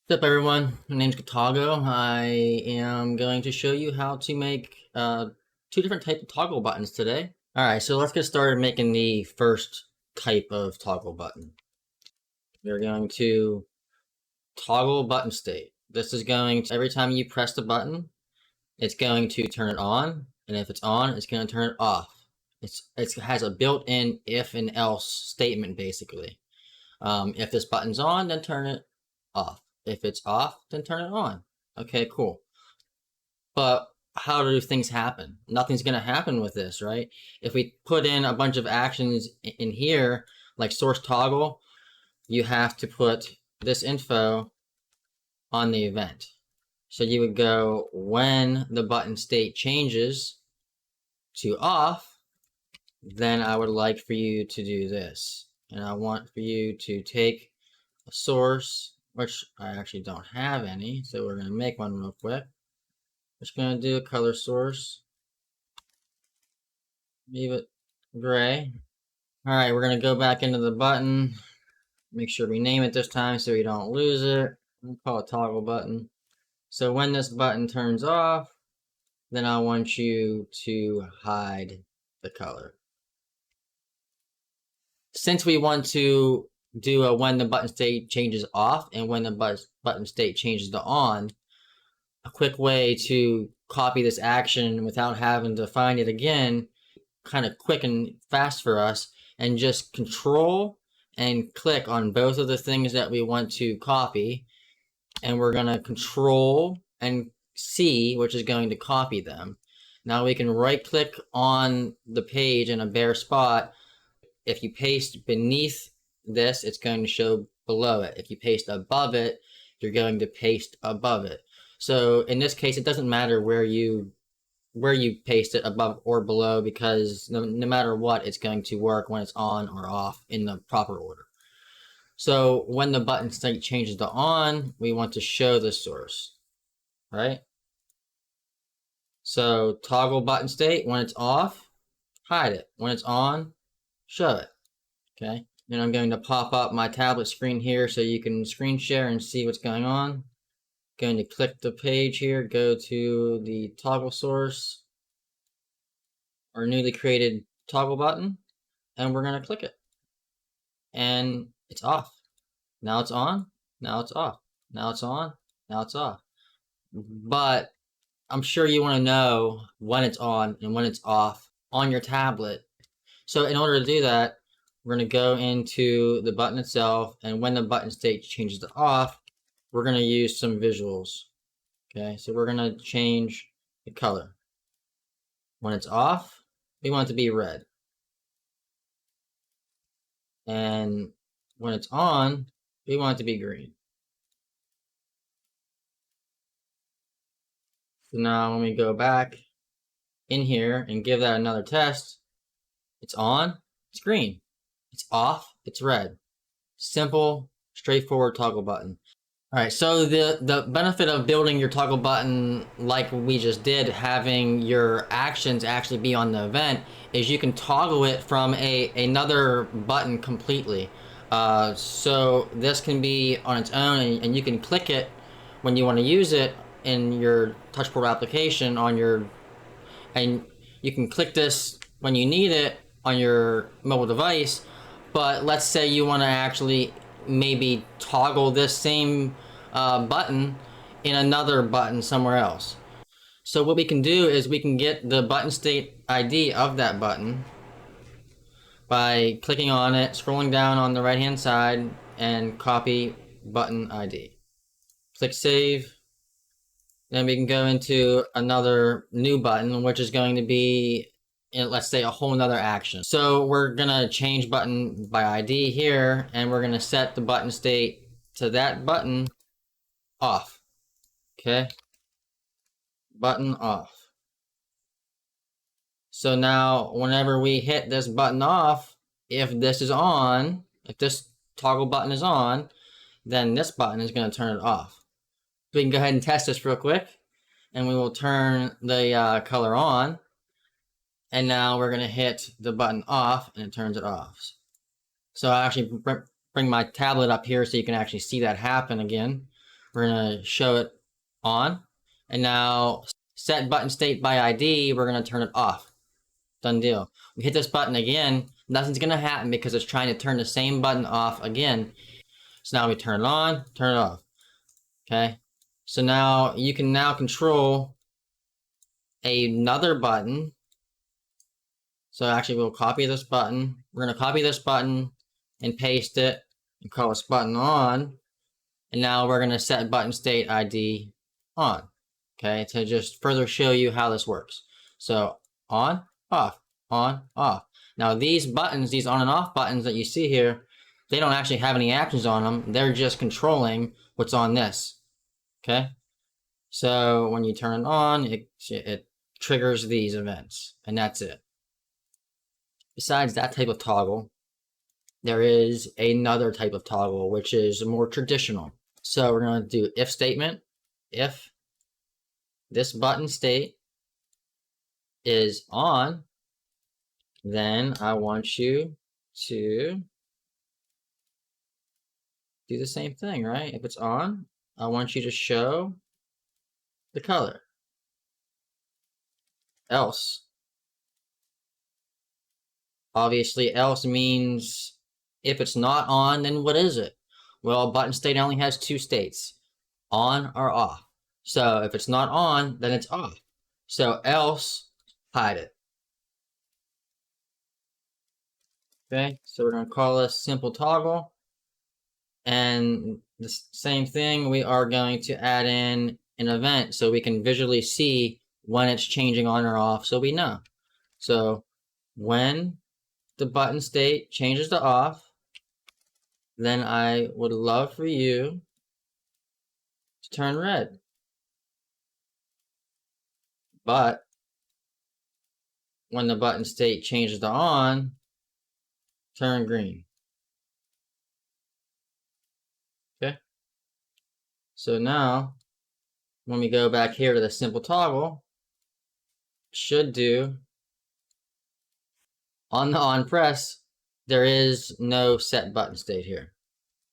What's up, everyone? My name's Katago. I am going to show you how to make two different types of toggle buttons today. Alright, so let's get started making the first type of toggle button. We're going to toggle button state. This is going to, every time you press the button, it's going to turn it on, and if it's on, it's going to turn it off. It has a built-in if and else statement, basically. If this button's on, then turn it off. If it's off, then turn it on. Okay, cool. But how do things happen? Nothing's going to happen with this, right? If we put in a bunch of actions in here, like source toggle, you have to put this info on the event. So you would go when the button state changes to off, then I would like for you to do this. And I want for you to take a source, which I actually don't have any, so we're going to make one real quick. We're just going to do a color source. Leave it gray. Alright, we're going to go back into the button. Make sure we name it this time so we don't lose it. We'll call it toggle button. So when this button turns off, then I want you to hide the color. Since we want to do a when the button state changes off and when the button state changes to on, a quick way to copy this action without having to find it again, kind of quick and fast for us, and just control and click on both of the things that we want to copy, and we're going to control and C, which is going to copy them. Now we can right click on the page in a bare spot. If you paste beneath this, it's going to show below it. If you paste above it, you're going to paste above it. So in this case, it doesn't matter where you paste it, above or below, because no matter what, it's going to work when it's on or off in the proper order. So when the button state changes to on, we want to show the source, right? So toggle button state, when it's off, hide it. When it's on, show it, okay? Then I'm going to pop up my tablet screen here so you can screen share and see what's going on. Going to click the page here, go to the toggle source, our newly created toggle button, and we're going to click it. And it's off. Now it's on, now it's off. Now it's on, now it's off. But I'm sure you want to know when it's on and when it's off on your tablet. So in order to do that, we're going to go into the button itself, and when the button state changes to off, we're going to use some visuals. Okay, so we're going to change the color. When it's off, we want it to be red. And when it's on, we want it to be green. So now when we go back in here and give that another test, it's on, it's green. It's off, it's red. Simple, straightforward toggle button. All right, so the benefit of building your toggle button like we just did, having your actions actually be on the event, is you can toggle it from another button completely. So this can be on its own, and you can click it when you want to use it in your touchport application on your, and you can click this when you need it on your mobile device. But let's say you want to actually maybe toggle this same button in another button somewhere else. So what we can do is we can get the button state ID of that button by clicking on it, scrolling down on the right hand side, and copy button ID. Click save. Then we can go into another new button, which is going to be, let's say, a whole nother action. So we're gonna change button by ID here, and we're gonna set the button state to that button off. Okay, button off. So now whenever we hit this button off, if this is on, if this toggle button is on, then this button is going to turn it off. We can go ahead and test this real quick, and we will turn the color on, and now we're going to hit the button off, and it turns it off. So I actually bring my tablet up here so you can actually see that happen again. we're gonna show it on. And now set button state by ID, we're gonna turn it off. Done deal. We hit this button again, nothing's gonna happen because it's trying to turn the same button off again. So now we turn it on, turn it off. Okay. So now you can now control another button. So actually we'll copy this button. We're gonna copy this button and paste it and call this button on. And now we're gonna set button state ID on. Okay, to just further show you how this works. So on, off, on, off. Now these buttons, these on and off buttons that you see here, they don't actually have any actions on them. They're just controlling what's on this. Okay, so when you turn it on, it triggers these events, and that's it. Besides that type of toggle, there is another type of toggle, which is more traditional. So we're going to do if statement. If this button state is on, then I want you to do the same thing, right? If it's on, I want you to show the color. Else. Obviously, else means if it's not on, then what is it? Well, button state only has two states, on or off. So if it's not on, then it's off. So else, hide it. Okay, so we're going to call this simple toggle. And the same thing, we are going to add in an event so we can visually see when it's changing on or off so we know. So when the button state changes to off, then I would love for you to turn red. But when the button state changes to on, turn green. Okay. So now, when we go back here to the simple toggle, should do on the on press, there is no set button state here.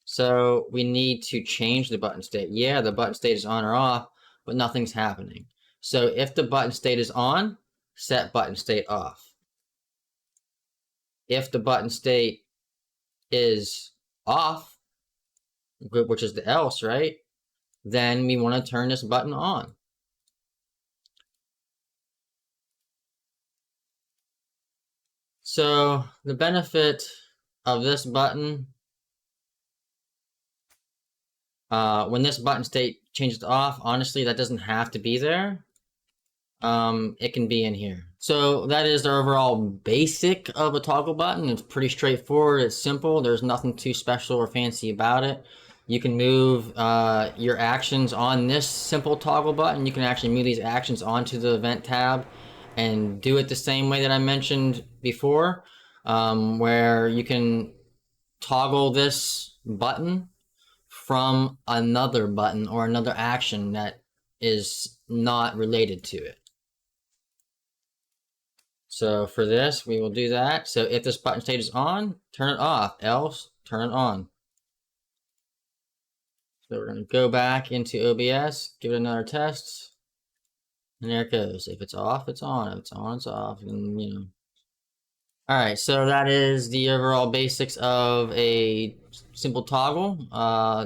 So we need to change the button state. Yeah, the button state is on or off, but nothing's happening. So if the button state is on, set button state off. If the button state is off, which is the else, right? Then we want to turn this button on. So the benefit of this button, when this button state changes to off, honestly, that doesn't have to be there. It can be in here. So that is the overall basic of a toggle button. It's pretty straightforward. It's simple. There's nothing too special or fancy about it. You can move your actions on this simple toggle button. You can actually move these actions onto the event tab and do it the same way that I mentioned before, where you can toggle this button from another button or another action that is not related to it. So for this, we will do that. So if this button state is on, turn it off, else turn it on. So we're going to go back into OBS, give it another test, and there it goes. If it's off, it's on. If it's on, it's off, and you know. All right, so that is the overall basics of a simple toggle.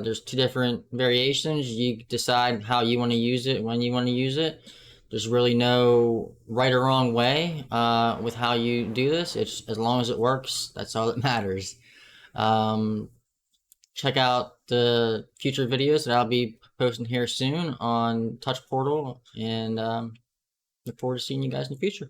There's two different variations. You decide how you want to use it, when you want to use it. There's really no right or wrong way with how you do this. It's as long as it works, that's all that matters. Check out the future videos that I'll be posting here soon on Touch Portal, and look forward to seeing you guys in the future.